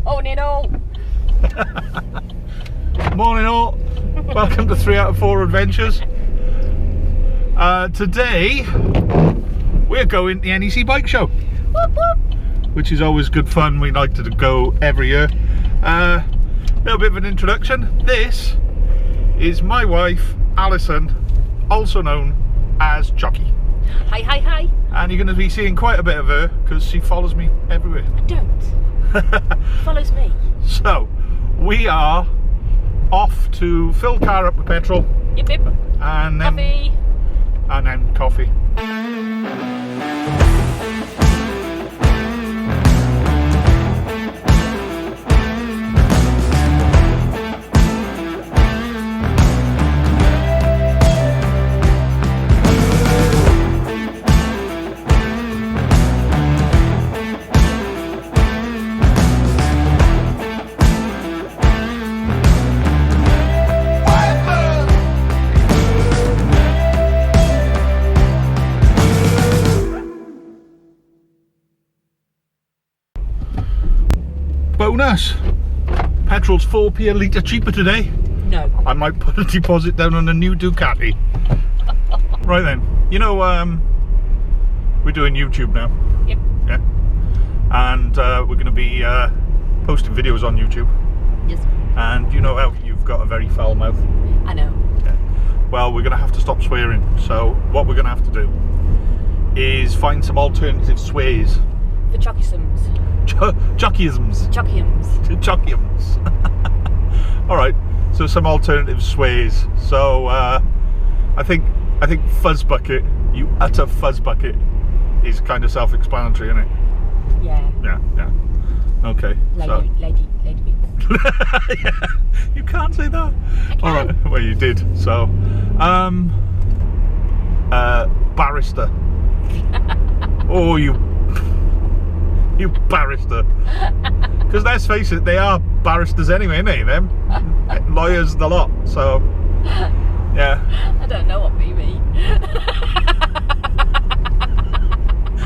Morning all. Morning all. Welcome to 3 out of 4 Adventures. Today we're going to the NEC bike show. Whoop, whoop. Which is always good fun. We like to go every year. A little bit of an introduction. This is my wife, Alison, also known as Chucky. Hi, hi, hi. And you're going to be seeing quite a bit of her because she follows me everywhere. I don't. Follows me. So, we are off to fill car up with petrol. Yip, yip. And then Coffee. And then coffee. Bonus! Petrol's 4p a litre cheaper today. No. I might put a deposit down on a new Ducati. Right then, you know, we're doing YouTube now. Yep. Yeah. And we're going to be posting videos on YouTube. Yes. And you know how you've got a very foul mouth. I know. Yeah. Well, we're going to have to stop swearing. So what we're going to have to do is find some alternative swears. For Chockysums. Chuckyisms. Chockyums. Chuckyums. All right. So some alternative swears. So I think fuzz bucket. You utter fuzz bucket is kind of self-explanatory, isn't it? Yeah. Yeah. Yeah. Okay. Lady bits. Yeah. You can't say that. I can. All right. Well, you did. So, barrister. Oh, you barrister. Because let's face it, they are barristers anyway, ain't they? Them lawyers, the lot. So, yeah. I don't know what we mean.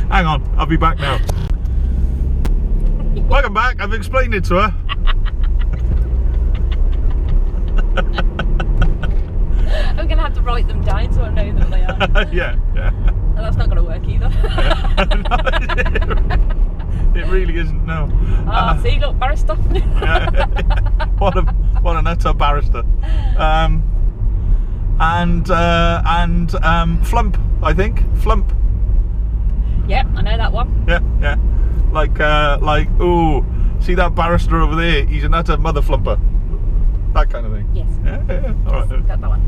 Hang on, I'll be back now. Welcome back. I've explained it to her. I'm gonna have to write them down so I know that they are. Yeah, yeah. And that's not gonna work either. It really isn't. No. See, look, barrister. What an utter barrister. And flump. I think flump. Yep, I know that one. Yeah, yeah. Like, ooh, see that barrister over there? He's an utter mother flumper. That kind of thing. Yes. Yeah, yeah. All right. Got that one.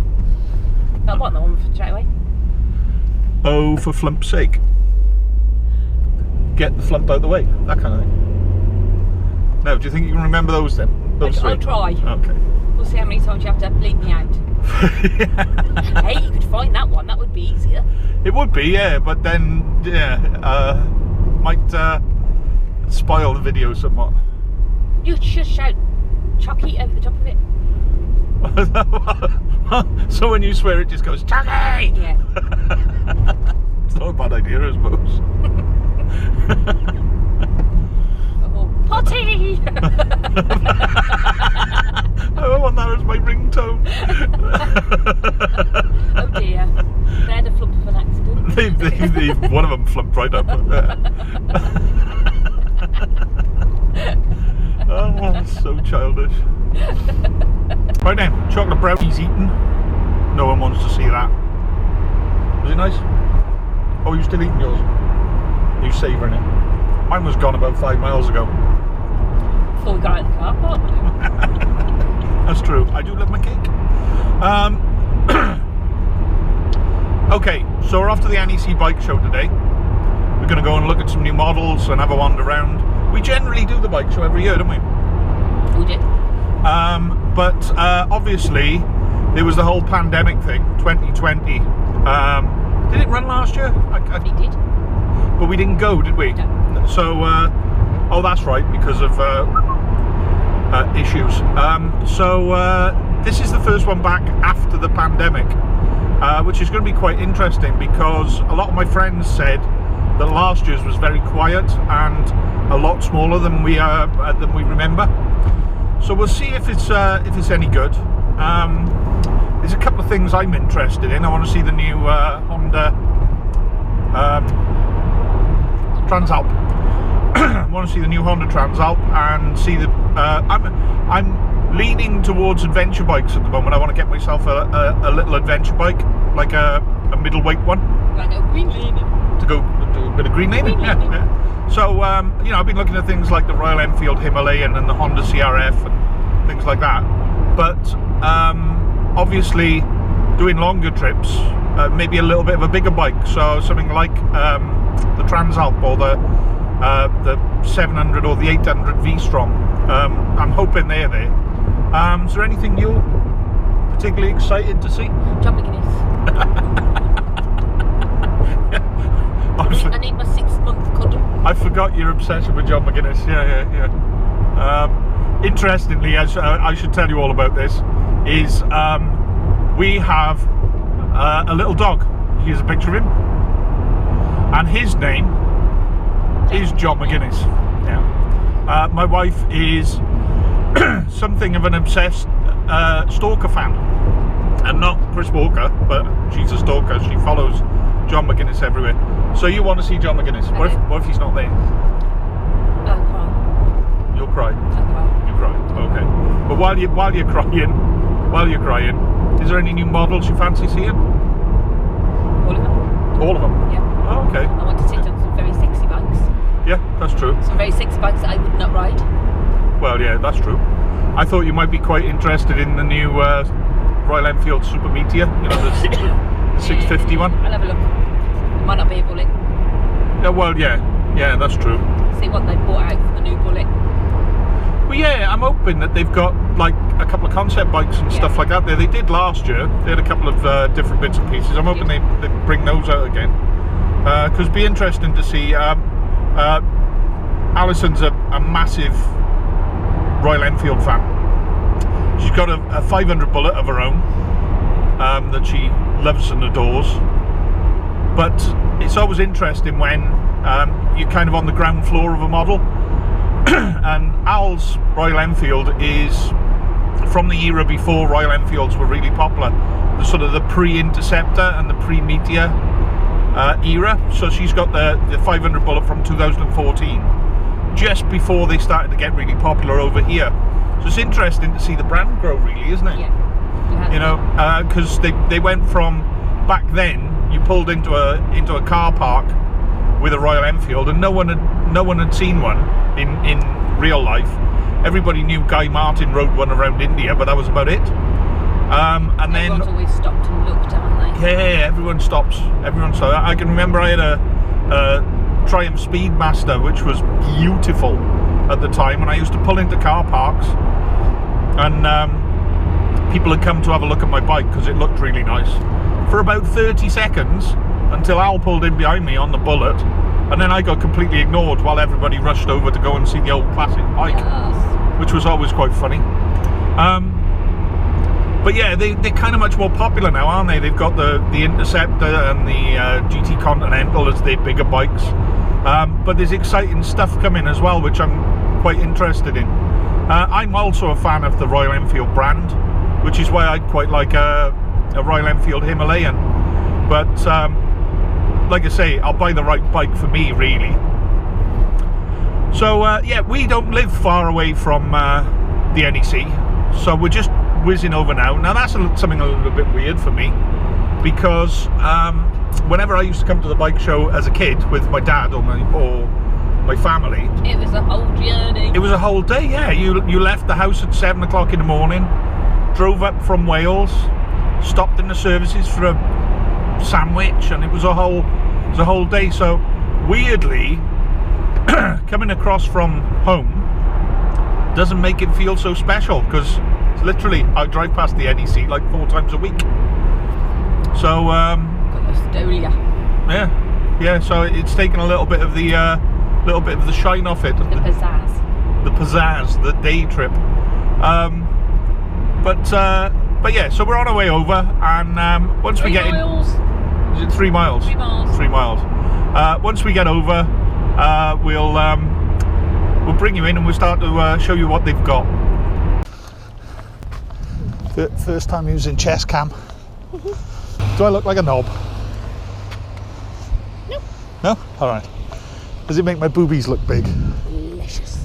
Got that one straight away. Oh, for flump's sake. Get the flump out of the way. That kind of thing. No, do you think you can remember those then? I'll try. Okay. We'll see how many times you have to bleep me out. Yeah. Hey, you could find that one. That would be easier. It would be, yeah, but then, yeah, might spoil the video somewhat. You should shout Chucky over the top of it. So when you swear, it just goes Chucky. Yeah. It's not a bad idea, I suppose. Oh, potty! I want that as my ringtone. Oh dear. They had a flump of an accident. One of them flumped right up. Oh, so childish. Right then, chocolate brownies eaten. No one wants to see that. Was it nice? Oh, you still eating yours? Are you savouring it? Mine was gone about 5 miles ago. Before we got out of the car park. That's true. I do love my cake. Okay, so we're off to the NEC bike show today. We're going to go and look at some new models and have a wander around. We generally do the bike show every year, don't we? We did. But obviously there was the whole pandemic thing, 2020. Did it run last year? It did. But we didn't go, did we? No. So, oh, that's right, because of issues. This is the first one back after the pandemic, which is going to be quite interesting because a lot of my friends said that last year's was very quiet, and a lot smaller than we remember. So we'll see if it's any good. There's a couple of things I'm interested in. I want to see the new Honda Transalp. I want to see the new Honda Transalp and see the. I'm leaning towards adventure bikes at the moment. I want to get myself a little adventure bike, like a middleweight one. Like a green lane. To go do a bit of green laning. Yeah. So you know, I've been looking at things like the Royal Enfield Himalayan and the Honda CRF and things like that. But obviously, doing longer trips, maybe a little bit of a bigger bike. So something like the Transalp or the 700 or the 800 V-Strom. I'm hoping they're there. Is there anything you're particularly excited to see? John McGuinness. I need my 6-month cuddle. I forgot your obsession with John McGuinness. Yeah. Interestingly, as I should tell you all about this, is we have a little dog. Here's a picture of him, and his name is John McGuinness. Yeah. My wife is something of an obsessed stalker fan, and not Chris Walker, but she's a stalker. She follows John McGuinness everywhere. So you want to see John McGuinness? What if he's not there? I'll cry. You'll cry. I'll cry. You cry. Okay. But while you're crying, is there any new models you fancy seeing? All of them. All of them. Yeah. Oh, okay. I want to sit on some very sexy bikes. Yeah, that's true. Some very sexy bikes that I would not ride. Well, yeah, that's true. I thought you might be quite interested in the new Royal Enfield Super Meteor. You know, the 650 one. I'll have a look. It might not be a Bullet. Yeah, well, yeah, that's true. See what they bought out for the new Bullet. Well, yeah, I'm hoping that they've got like a couple of concept bikes and stuff like that there. They did last year. They had a couple of different bits and pieces. I'm hoping they bring those out again. Because it'd be interesting to see. Alison's a massive Royal Enfield fan. She's got a 500 Bullet of her own that she loves and adores. But it's always interesting when you're kind of on the ground floor of a model. And Al's Royal Enfield is from the era before Royal Enfields were really popular. The sort of the pre-Interceptor and the pre-Meteor era. So she's got the 500 Bullet from 2014, just before they started to get really popular over here. So it's interesting to see the brand grow, really, isn't it? Yeah. You know, because they went from back then. You pulled into a car park with a Royal Enfield, and no one had seen one in real life. Everybody knew Guy Martin rode one around India, but that was about it. And then everyone's always stopped and looked, haven't they? Yeah, everyone stops. Everyone stops. I can remember I had a Triumph Speedmaster, which was beautiful at the time, and I used to pull into car parks, and people had come to have a look at my bike because it looked really nice. For about 30 seconds, until Al pulled in behind me on the Bullet, and then I got completely ignored while everybody rushed over to go and see the old classic bike, which was always quite funny. But yeah, they're kind of much more popular now, aren't they? They've got the Interceptor and the GT Continental as their bigger bikes. But there's exciting stuff coming as well, which I'm quite interested in. I'm also a fan of the Royal Enfield brand, which is why I'd quite like a Royal Enfield Himalayan. But like I say, I'll buy the right bike for me, really. So yeah, we don't live far away from the NEC, so we're just whizzing over now. Now that's something a little bit weird for me, because whenever I used to come to the bike show as a kid with my dad or my family, it was a whole journey. It was a whole day. Yeah, you left the house at 7 o'clock in the morning, drove up from Wales, stopped in the services for a sandwich, and it was a whole day. So weirdly, coming across from home doesn't make it feel so special, because literally I drive past the NEC like 4 times a week. So yeah, so it's taken a little bit of the shine off it, the pizzazz, the day trip. But yeah, so we're on our way over, and once we get in, is it 3 miles? 3 miles. 3 miles. Once we get over, we'll we'll bring you in and we'll start to show you what they've got. First time using chest cam. Do I look like a knob? No. No? Alright. Does it make my boobies look big? Delicious.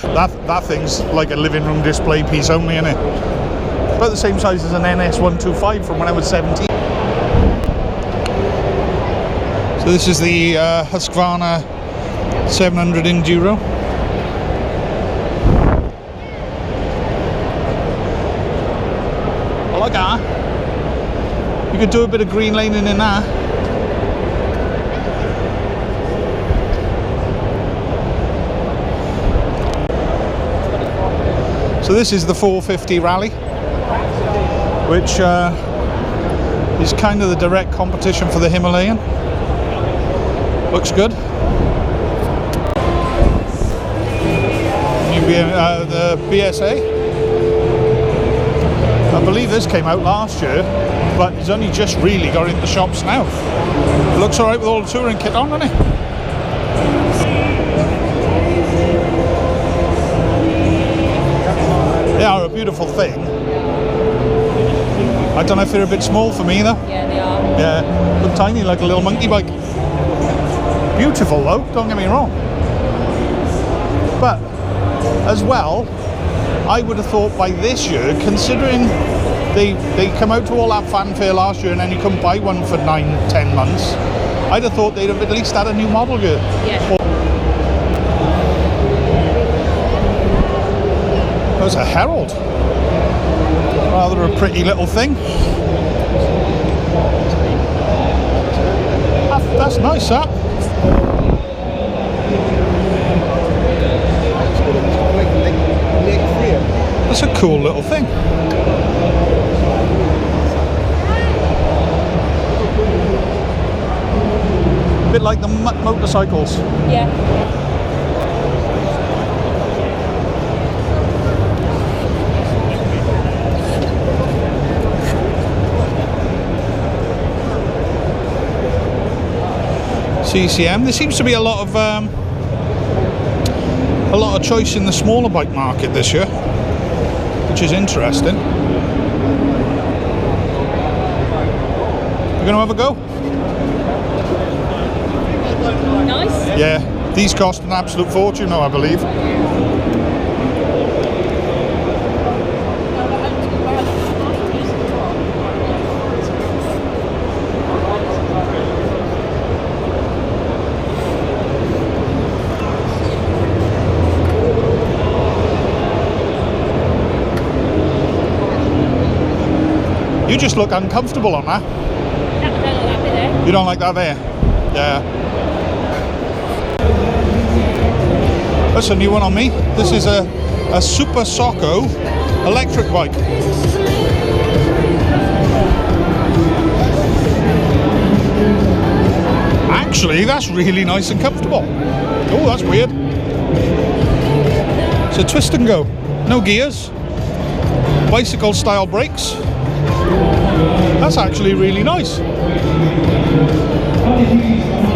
That thing's like a living room display piece only, isn't it? About the same size as an NS125 from when I was 17. So this is the Husqvarna 700 Enduro. I like that. You could do a bit of green laning in that. So this is the 450 Rally, which is kind of the direct competition for the Himalayan. Looks good. The BSA. I believe this came out last year, but it's only just really got into shops now. It looks alright with all the touring kit on, doesn't it? They are a beautiful thing. I don't know if they're a bit small for me though. Yeah, they are. Yeah, look tiny, like a little monkey bike. Beautiful though, don't get me wrong. But as well, I would have thought by this year, considering they come out to all that fanfare last year and then you couldn't buy one for 9-10 months, I'd have thought they'd have at least had a new model year. Yeah. There's a Herald. Rather a pretty little thing. That's nice, that. That's a cool little thing. A bit like the motorcycles. Yeah. CCM. There seems to be a lot of choice in the smaller bike market this year, which is interesting. You're gonna have a go? Nice. Yeah, these cost an absolute fortune now, I believe. You just look uncomfortable on that. I don't like that bit there. You don't like that there? Yeah. That's a new one on me. This is a Super Socko electric bike. Actually, that's really nice and comfortable. Oh, that's weird. It's a twist and go. No gears. Bicycle style brakes. That's actually really nice.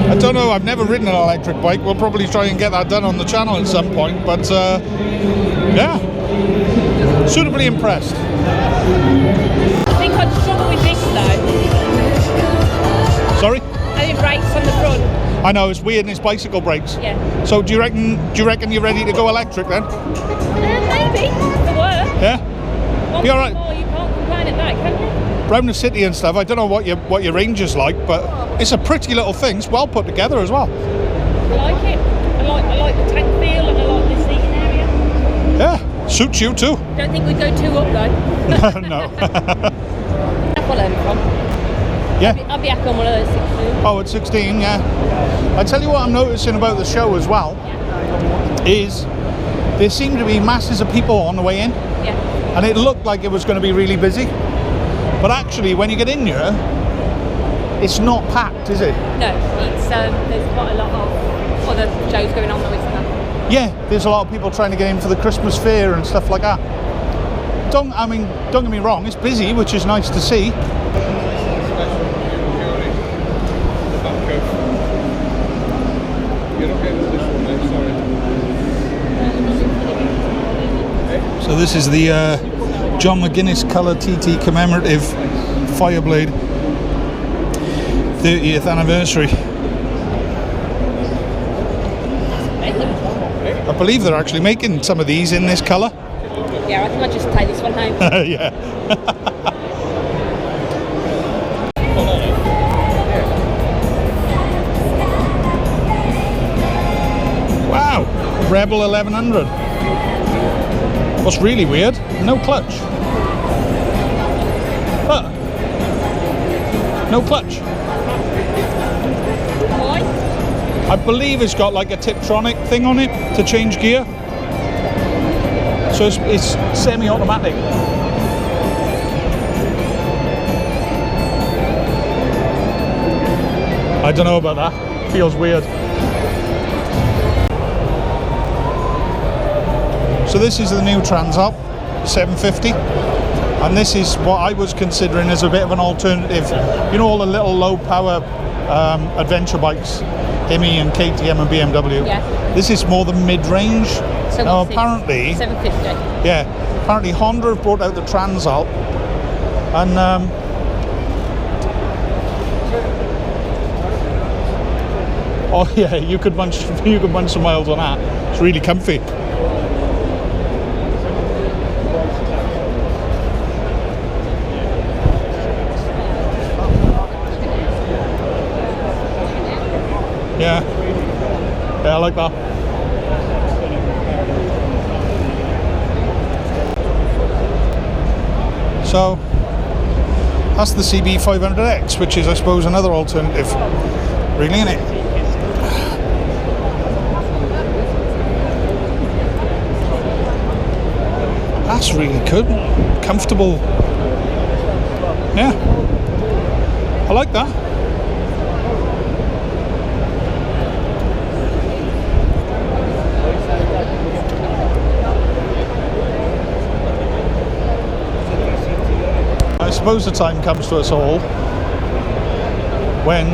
I don't know, I've never ridden an electric bike. We'll probably try and get that done on the channel at some point, but yeah, suitably impressed. I think I'd struggle with this though. Sorry? Having brakes on the front. I know, it's weird and it's bicycle brakes. Yeah. So do you reckon you're ready to go electric then? Maybe. For work. Yeah? Be alright. More, you can't complain at that, can you? Around the city and stuff, I don't know what your range is like, but it's a pretty little thing. It's well put together as well. I like it. I like the tank feel and I like the seating area. Yeah, suits you too. Don't think we'd go too up though. No. That's what I'm from. Yeah. I'll be happy on one of those 16. Oh, at 16, yeah. I tell you what I'm noticing about the show as well, is there seem to be masses of people on the way in. Yeah. And it looked like it was going to be really busy. But actually, when you get in here, it's not packed, is it? No, it's there's quite a lot of other shows going on though, isn't there? Yeah, there's a lot of people trying to get in for the Christmas fair and stuff like that. Don't get me wrong, it's busy, which is nice to see. So this is the John McGuinness Colour TT commemorative Fireblade 30th anniversary. I believe they're actually making some of these in this colour. Yeah, I think I'll just take this one home. Yeah. Wow, Rebel 1100. What's really weird, no clutch. But no clutch. Why? I believe it's got like a Tiptronic thing on it to change gear. So it's semi-automatic. I don't know about that. Feels weird. So this is the new Transalp 750, and this is what I was considering as a bit of an alternative. You know, all the little low power adventure bikes, Hemi and KTM and BMW. Yeah. This is more the mid-range. So Now what's apparently, 750. yeah, apparently Honda have brought out the Transalp, and oh yeah, you could munch some miles on that. It's really comfy. Yeah, I like that. So that's the CB500X, which is, I suppose, another alternative, really, isn't it? That's really good, comfortable. Yeah, I like that. I suppose the time comes to us all when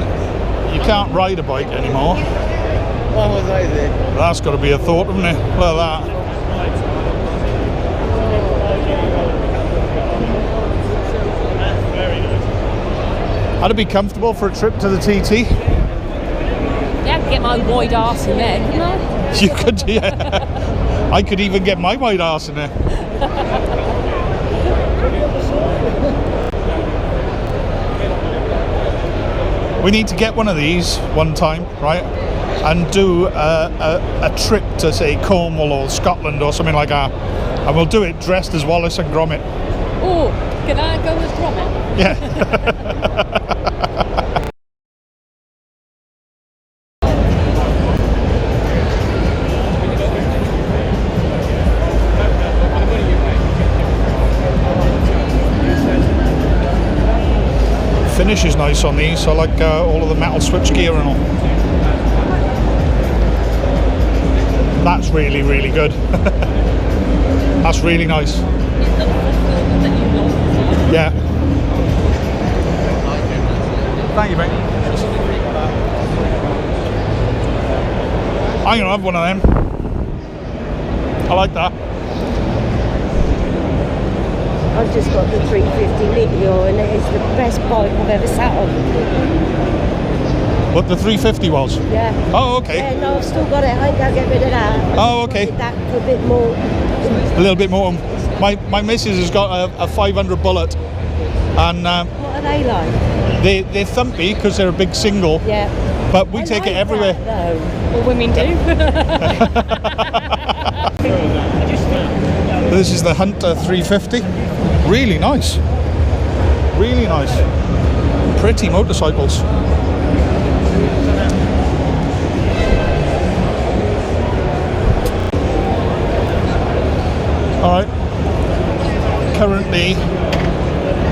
you can't ride a bike anymore. What was I there? That's got to be a thought, hasn't it? Look at that. I'd be comfortable for a trip to the TT. Yeah, I could get my wide arse in there, couldn't I? You could, yeah. I could even get my wide arse in there. We need to get one of these one time, right? And do a trip to, say, Cornwall or Scotland or something like that. And we'll do it dressed as Wallace and Gromit. Oh, can I go as Gromit? Yeah. Finish is nice on these. I like all of the metal switch gear and all. That's really, really good. That's really nice. Yeah. Thank you, mate. I'm gonna have one of them. I like that. I've just got the 350 Meteor and it is the best bike I've ever sat on. What the 350 was? Yeah. Oh, okay. Yeah, no, I've still got it. I ain't gonna get rid of that. Oh, okay. That for a bit more. A little bit more. My missus has got a 500 Bullet, and What are they like? they're thumpy because they're a big single. Yeah. But we I take like it everywhere. That, though. All women do. This is the Hunter 350. Really nice. Really nice. Pretty motorcycles. Alright. Currently,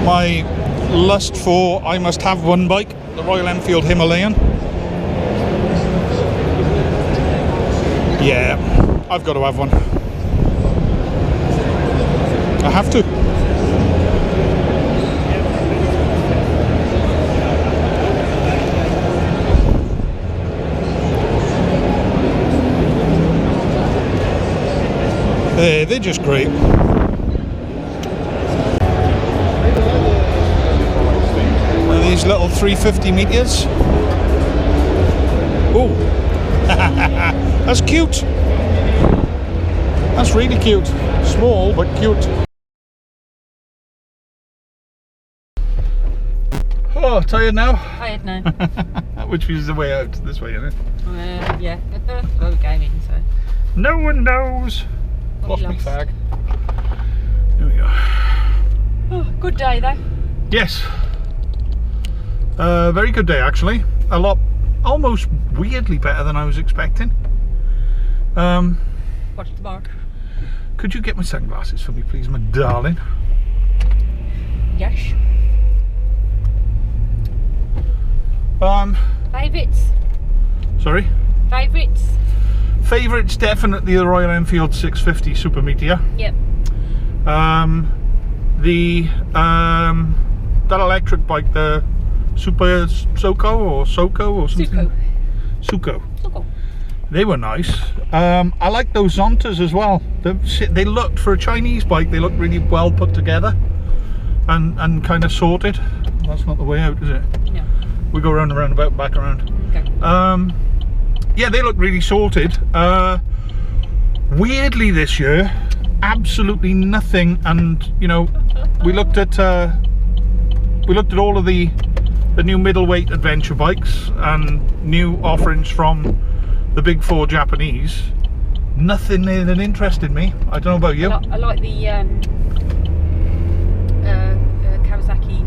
my lust for I must have one bike, the Royal Enfield Himalayan. Yeah, I've got to have one. I have to. They're just great. And these little 350 meters. Oh, that's cute. That's really cute. Small but cute. Oh, tired now? Tired now. Which is the way out? This way, isn't it? Yeah. Well, we're gaming, so. No one knows. Lost my fag. There we go. Oh, good day though. Yes. Very good day actually. A lot, almost weirdly better than I was expecting. Watch tomorrow. Could you get my sunglasses for me, please, my darling? Yes. Favourites? Sorry? Favourites? Favourites, definitely the Royal Enfield 650 Super Meteor. Yep. That electric bike, the Super Soco or something. Suco. They were nice. I like those Zontas as well. They looked, for a Chinese bike, they looked really well put together and kind of sorted. That's not the way out, is it? No. We go round and round about, back around. Okay. Yeah, they look really sorted. Weirdly this year, absolutely nothing. And you know, we looked at all of the new middleweight adventure bikes and new offerings from the big four Japanese. Nothing there that interested me. I don't know about you. I like the Kawasaki.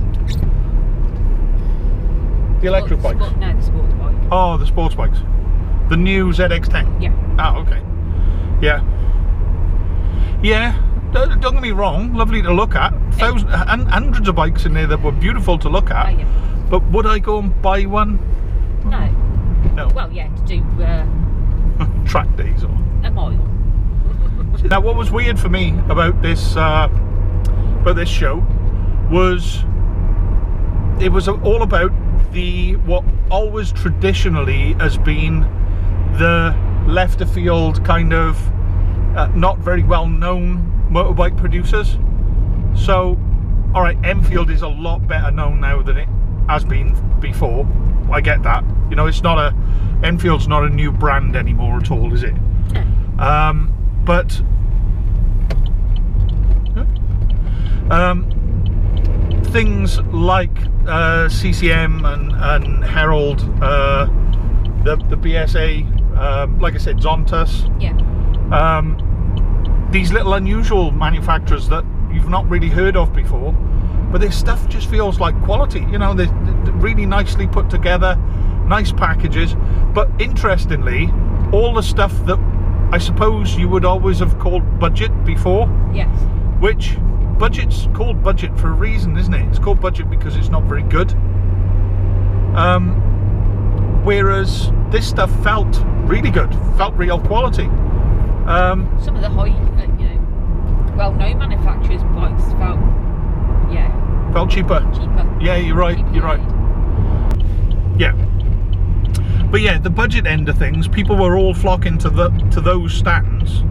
The electric bikes. No, the sports bike. Oh, the sports bikes. The new ZX10. Yeah. Oh, okay. Yeah. Yeah. Don't get me wrong. Lovely to look at. Hundreds of bikes in there that were beautiful to look at. Oh, yeah. But would I go and buy one? No. No. Well, yeah, to do Track days or. a mile. Now, what was weird for me about this show was it was all about what always traditionally has been the left of field kind of not very well known motorbike producers. So, all right, Enfield is a lot better known now than it has been before. I get that. You know, Enfield's not a new brand anymore at all, is it? But things like CCM and Herald, the BSA, like I said, Zontas. Yeah. These little unusual manufacturers that you've not really heard of before, but their stuff just feels like quality. You know, they're really nicely put together, nice packages. But interestingly, all the stuff that I suppose you would always have called budget before. Yes. Which budget's called budget for a reason, isn't it? It's called budget because it's not very good. Whereas this stuff felt really good, felt real quality. Some of the high, well-known manufacturers' bikes felt cheaper. Yeah, you're right. You're right. Yeah. But yeah, the budget end of things, people were all flocking to those stands.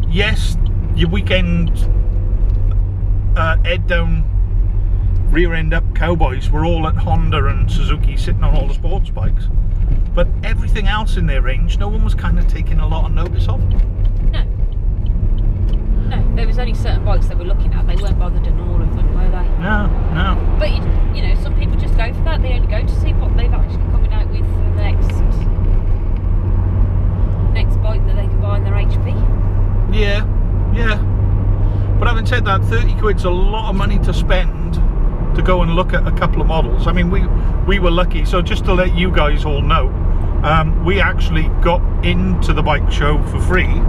Yes, your weekend head down, rear end up cowboys were all at Honda and Suzuki sitting on all the sports bikes. But everything else in their range, no one was kind of taking a lot of notice of. No, there was only certain bikes they were looking at. They weren't bothered in all of them, were they? No. But you know, some people just go for that. They only go to see what they've actually coming out with for the next bike that they can buy in their HP. Yeah. But having said that, 30 quid's a lot of money to spend to go and look at a couple of models. I mean, we were lucky. So just to let you guys all know, we actually got into the bike show for free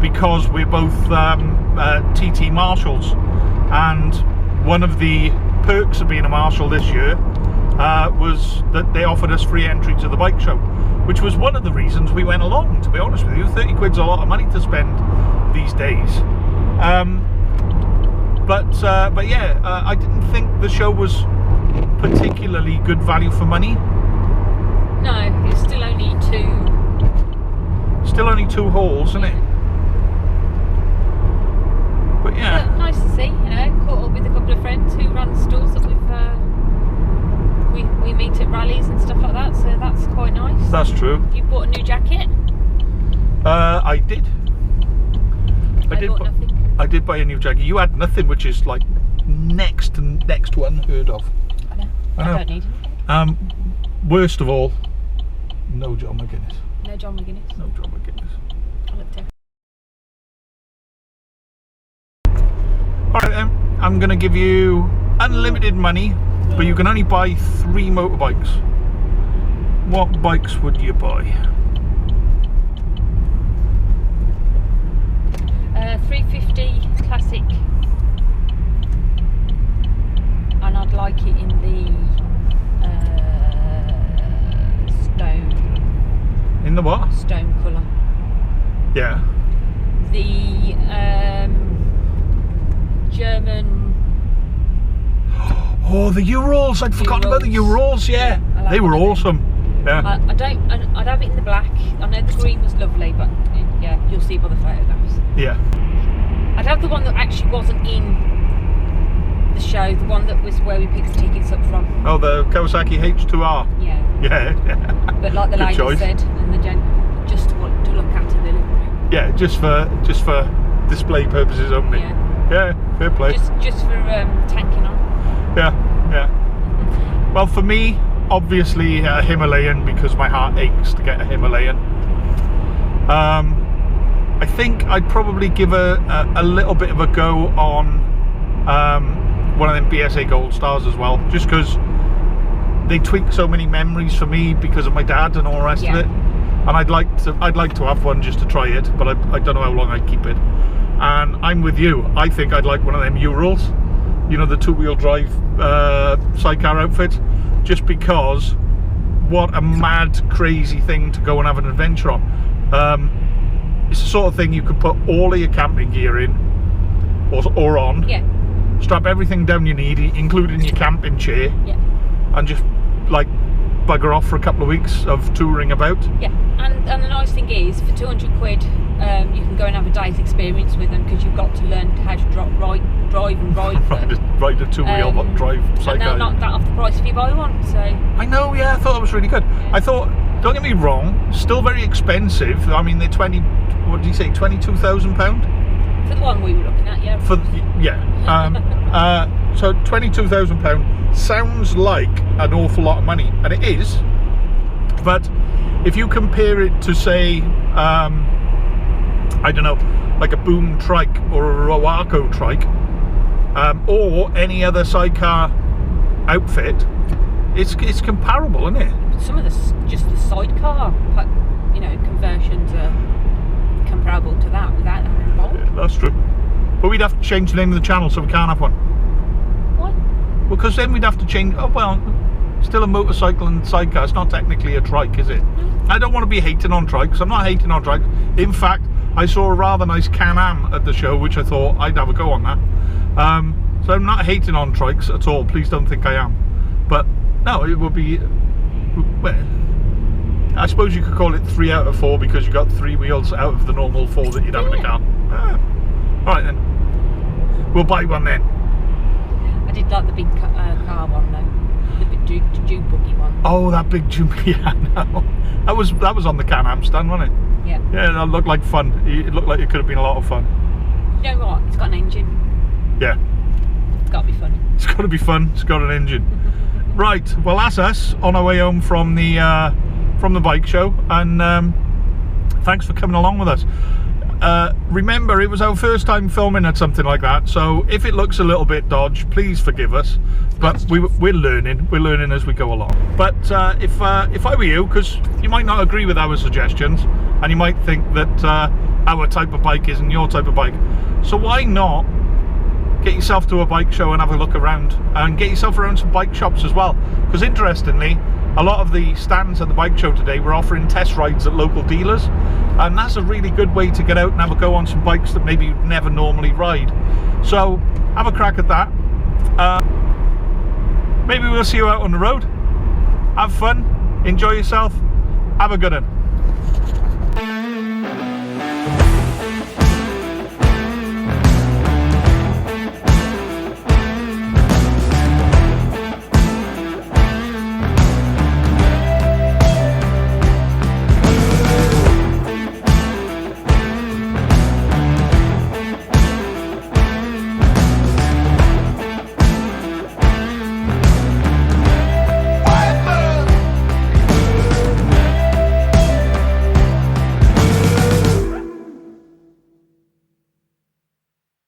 because we're both TT marshals, and one of the perks of being a marshal this year was that they offered us free entry to the bike show, which was one of the reasons we went along, to be honest with you. 30 quid's a lot of money to spend these days. But yeah, I didn't think the show was particularly good value for money. No, it's still only two halls, isn't it? But yeah. Nice to see, caught up with a couple of friends who run stores that we meet at rallies and stuff like that, so that's quite nice. That's true. You bought a new jacket? I did. Bought nothing. I did buy a new jacket. You had nothing, which is like next to unheard of. I know. I don't need anything. Worst of all, no John McGuinness. No John McGuinness. No John McGuinness. I looked at. Alright then, I'm going to give you unlimited money, but you can only buy 3 motorbikes. What bikes would you buy? 350 classic, and I'd like it in the stone. In the what? Stone colour. Yeah. The German. Oh, the Urals! I'd forgotten about the Urals. Yeah, I like they were one of them. awesome. Yeah. I'd have it in the black. I know the green was lovely, but yeah, you'll see by the photographs. Yeah. I'd have the one that actually wasn't in the show, the one that was where we picked the tickets up from. Oh, the Kawasaki H2R. Yeah. Yeah. But like the Good lady choice. said, and the gent, just to look at in the living room. Yeah, just for display purposes only. Yeah. Yeah, fair play. Just for tanking on. Yeah. Well, for me, obviously a Himalayan, because my heart aches to get a Himalayan. I think I'd probably give a little bit of a go on one of them BSA Gold Stars as well, just because they tweak so many memories for me because of my dad and all the rest of it. And I'd like to have one just to try it, but I don't know how long I'd keep it. And I'm with you. I think I'd like one of them Urals, you know, the 2-wheel drive sidecar outfit, just because what a mad, crazy thing to go and have an adventure on. It's the sort of thing you could put all of your camping gear in, or on. Yeah. Strap everything down you need, including your camping chair. Yeah. And just like bugger off for a couple of weeks of touring about. Yeah. And the nice thing is, for 200 quid, you can go and have a day's experience with them, because you've got to learn how to drive and ride them. Ride a 2-wheel drive sidecar. And they'll knock that off the price if you buy one. So. I know. Yeah, I thought that was really good. Yeah. I thought. Don't get me wrong, still very expensive. I mean, they're what did you say, £22,000? For the one we were looking at, yeah. So £22,000 sounds like an awful lot of money, and it is. But if you compare it to, say, I don't know, like a Boom trike or a Rowaco trike, or any other sidecar outfit, it's comparable, isn't it? Some of just the sidecar, conversions are comparable to that without that involved. Yeah, that's true. But we'd have to change the name of the channel so we can't have one. Why? Well, because then we'd have to change. Oh well, still a motorcycle and sidecar. It's not technically a trike, is it? No. I don't want to be hating on trikes. I'm not hating on trikes. In fact, I saw a rather nice Can-Am at the show, which I thought I'd have a go on that. So I'm not hating on trikes at all. Please don't think I am. But no, it would be. Well, I suppose you could call it 3 out of 4 because you got 3 wheels out of the normal 4 that you'd have in a car. Alright then. We'll buy one then. I did like the big car one though. The big Duke buggy one. Oh, that big Duke, yeah, no. That was on the Can-Am stand, wasn't it? Yeah. Yeah, that looked like fun. It looked like it could have been a lot of fun. You know what? It's got an engine. Yeah. It's got to be fun. It's got to be fun. It's got an engine. Right, well that's us on our way home from the bike show, and thanks for coming along with us. Remember, it was our first time filming at something like that, so if it looks a little bit dodge, please forgive us. But we're learning as we go along. But if I were you, because you might not agree with our suggestions, and you might think that our type of bike isn't your type of bike, so why not get yourself to a bike show and have a look around, and get yourself around some bike shops as well? Because interestingly, a lot of the stands at the bike show today were offering test rides at local dealers, and that's a really good way to get out and have a go on some bikes that maybe you'd never normally ride. So have a crack at that. Maybe we'll see you out on the road. Have fun, enjoy yourself, have a good one.